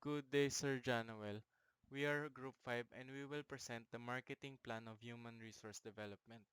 Good day, Sir Januel. We are Group 5 and we will present the marketing plan of human resource development.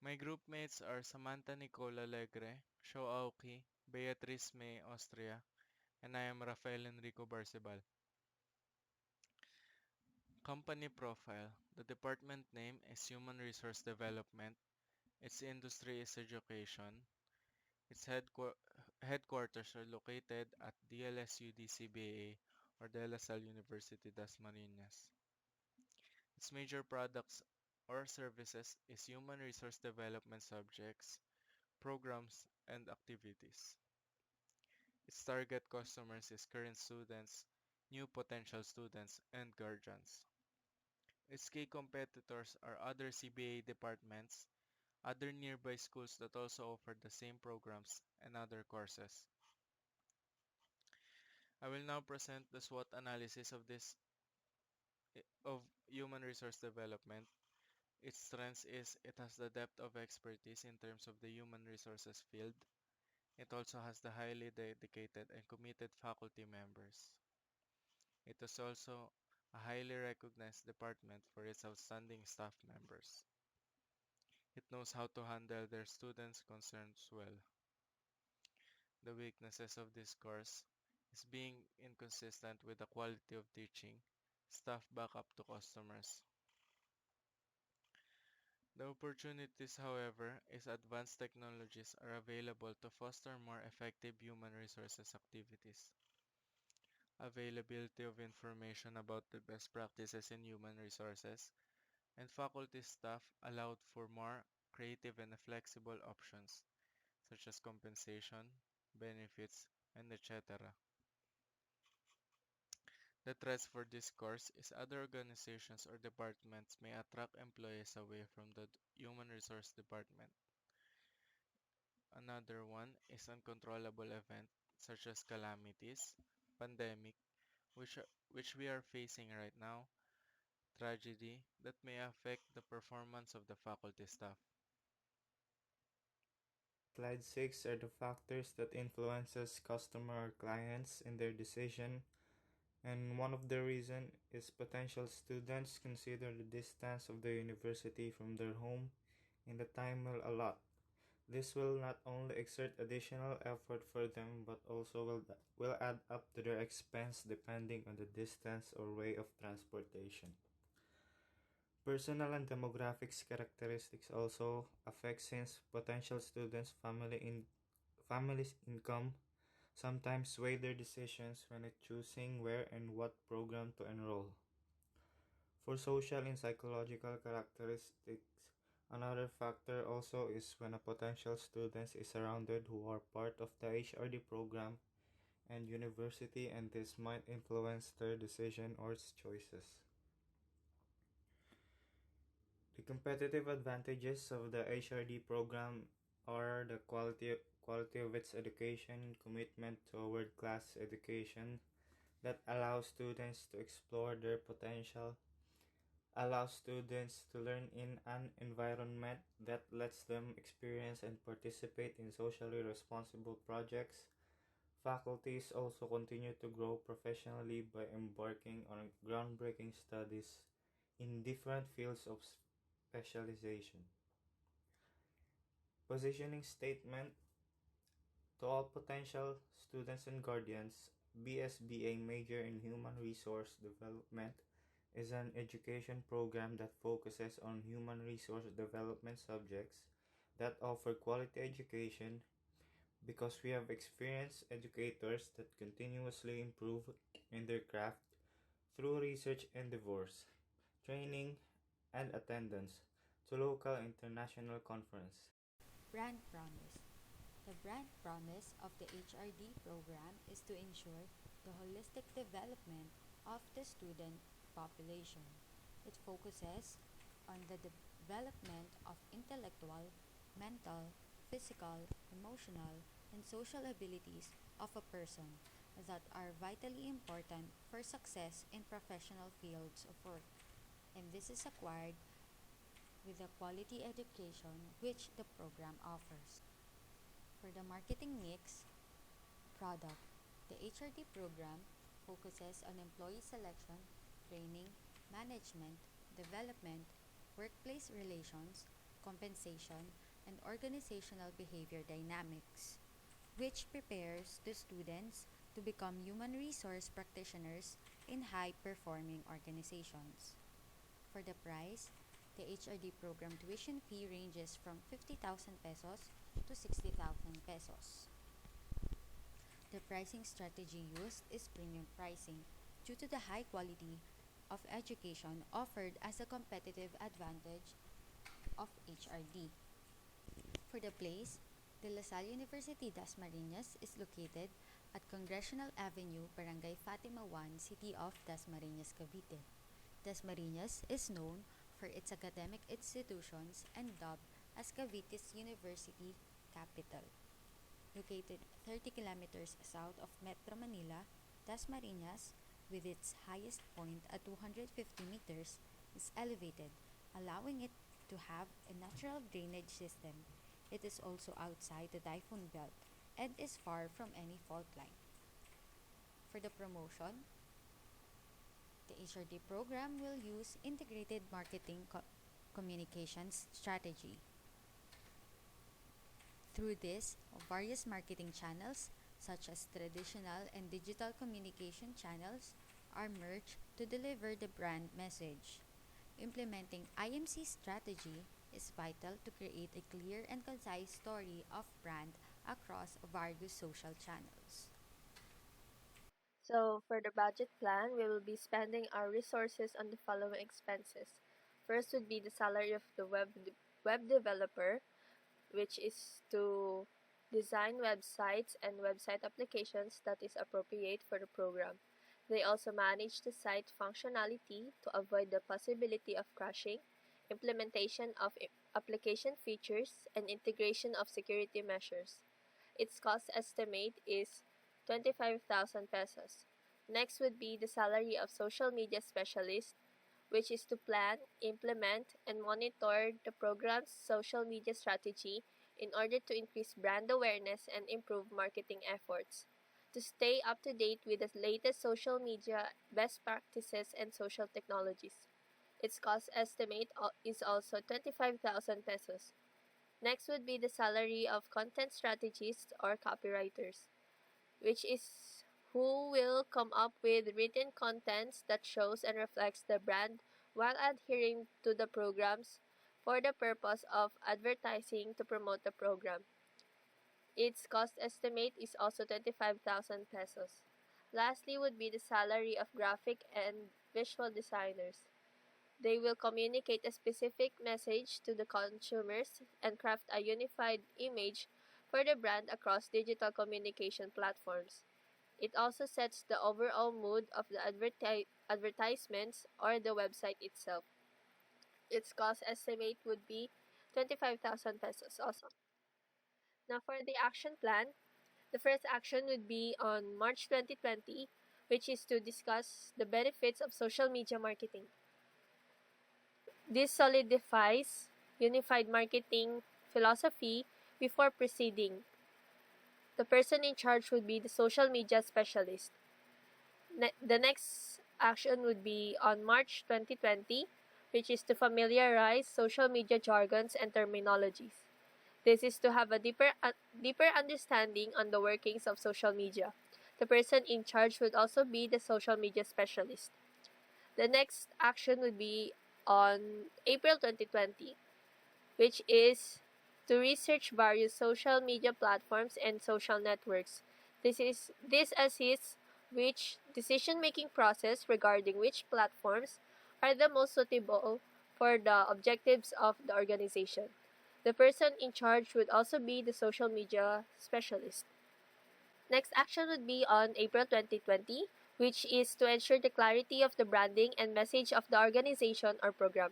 My group mates are Samantha Nicola Legre, Sho Aoki, Beatriz May Austria, and I am Rafael Enrico Barcebal. Company profile. The department name is Human Resource Development. Its industry is education. Its headquarters are located at DLSU DCBA or De La Salle University das Marinas. Its major products or services is human resource development subjects, programs, and activities. Its target customers is current students, new potential students, and guardians. Its key competitors are other CBA departments, other nearby schools that also offer the same programs and other courses. I will now present the SWOT analysis of human resource development. Its strength is it has the depth of expertise in terms of the human resources field. It also has the highly dedicated and committed faculty members. It is also a highly recognized department for its outstanding staff members. It knows how to handle their students' concerns well. The weaknesses of this course is being inconsistent with the quality of teaching, staff backup to customers. The opportunities, however, is advanced technologies are available to foster more effective human resources activities. Availability of information about the best practices in human resources, and faculty staff allowed for more creative and flexible options, such as compensation, benefits, and etc. The threats for this course is other organizations or departments may attract employees away from the human resource department. Another one is uncontrollable events such as calamities, pandemic, which we are facing right now, tragedy that may affect the performance of the faculty staff. Slide 6 are the factors that influences customer or clients in their decision, and one of the reason is potential students consider the distance of the university from their home and the time will allot. This will not only exert additional effort for them but also will add up to their expense depending on the distance or way of transportation. Personal and demographics characteristics also affect since potential students' family's income sometimes sway their decisions when choosing where and what program to enroll. For social and psychological characteristics, another factor also is when a potential student is surrounded who are part of the HRD program and university, and this might influence their decision or choices. The competitive advantages of the HRD program are the quality of its education, commitment to world-class education that allows students to explore their potential, allows students to learn in an environment that lets them experience and participate in socially responsible projects. Faculties also continue to grow professionally by embarking on groundbreaking studies in different fields of specialization. Positioning statement to all potential students and guardians. BSBA major in Human Resource Development is an education program that focuses on human resource development subjects that offer quality education because we have experienced educators that continuously improve in their craft through research endeavors, training, and attendance to local and international conferences. Brand Promise. The brand promise of the HRD program is to ensure the holistic development of the student population. It focuses on the development of intellectual, mental, physical, emotional, and social abilities of a person that are vitally important for success in professional fields of work. And this is acquired with the quality education which the program offers. For the marketing mix, product. The HRD program focuses on employee selection, training, management, development, workplace relations, compensation, and organizational behavior dynamics, which prepares the students to become human resource practitioners in high performing organizations. For the price, the HRD program tuition fee ranges from 50,000 pesos to 60,000 pesos. The pricing strategy used is premium pricing due to the high quality of education offered as a competitive advantage of HRD. For the place, De La Salle University Dasmariñas is located at Congressional Avenue, Barangay Fatima 1, City of Dasmariñas, Cavite. Dasmariñas is known for its academic institutions and dubbed as Cavite's University Capital. Located 30 kilometers south of Metro Manila, Dasmariñas, with its highest point at 250 meters, is elevated, allowing it to have a natural drainage system. It is also outside the typhoon belt and is far from any fault line. For the promotion, the HRD program will use integrated marketing communications strategy. Through this, various marketing channels, such as traditional and digital communication channels, are merged to deliver the brand message. Implementing IMC strategy is vital to create a clear and concise story of brand across various social channels. So for the budget plan, we will be spending our resources on the following expenses. First would be the salary of the web developer, which is to design websites and website applications that is appropriate for the program. They also manage the site functionality to avoid the possibility of crashing, implementation of application features, and integration of security measures. Its cost estimate is 25,000 pesos. Next would be the salary of social media specialist, which is to plan, implement, and monitor the program's social media strategy in order to increase brand awareness and improve marketing efforts. To stay up to date with the latest social media best practices and social technologies. Its cost estimate is also 25,000 pesos. Next would be the salary of content strategists or copywriters, which is who will come up with written contents that shows and reflects the brand while adhering to the programs for the purpose of advertising to promote the program. Its cost estimate is also 25,000 pesos. Lastly would be the salary of graphic and visual designers. They will communicate a specific message to the consumers and craft a unified image for the brand across digital communication platforms. It also sets the overall mood of the advertisements or the website itself. Its cost estimate would be 25,000 pesos also. Now for the action plan, the first action would be on March 2020, which is to discuss the benefits of social media marketing. This solidifies unified marketing philosophy before proceeding. The person in charge would be the social media specialist. The next action would be on March 2020, which is to familiarize social media jargons and terminologies. This is to have a deeper understanding on the workings of social media. The person in charge would also be the social media specialist. The next action would be on April 2020, which is to research various social media platforms and social networks. This assists which decision-making process regarding which platforms are the most suitable for the objectives of the organization. The person in charge would also be the social media specialist. Next action would be on April 2020, which is to ensure the clarity of the branding and message of the organization or program.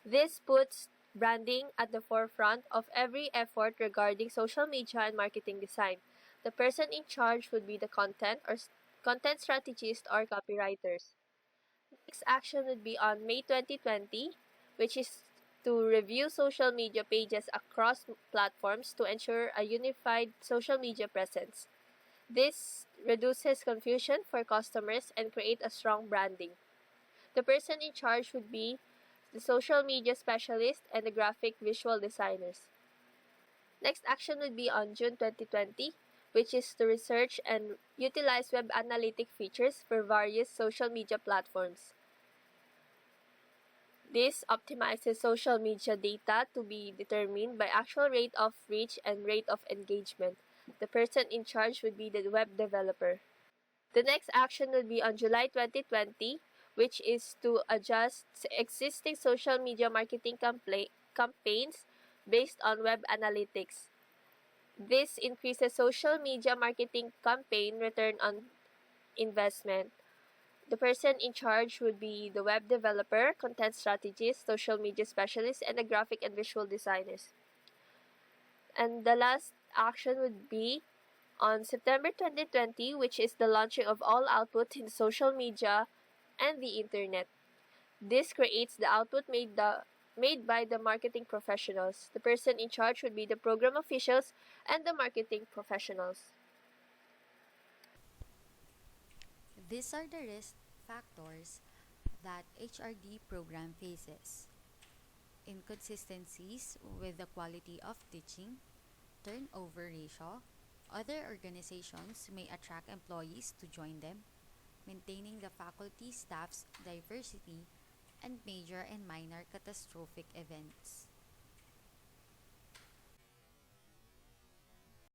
This puts branding at the forefront of every effort regarding social media and marketing design. The person in charge would be the content strategist or copywriters. Next action would be on May 2020, which is to review social media pages across platforms to ensure a unified social media presence. This reduces confusion for customers and create a strong branding. The person in charge would be the social media specialist and the graphic visual designers. Next action would be on June 2020, which is to research and utilize web analytic features for various social media platforms. This optimizes social media data to be determined by actual rate of reach and rate of engagement. The person in charge would be the web developer. The next action would be on July 2020, which is to adjust existing social media marketing campaigns based on web analytics. This increases social media marketing campaign return on investment. The person in charge would be the web developer, content strategist, social media specialist, and the graphic and visual designers. And the last action would be on September 2020, which is the launching of all output in social media and the internet. This creates the output made by the marketing professionals. The person in charge would be the program officials and the marketing professionals. These are the risk factors that HRD program faces: inconsistencies with the quality of teaching, turnover ratio, other organizations may attract employees to join them, maintaining the faculty staff's diversity, and major and minor catastrophic events.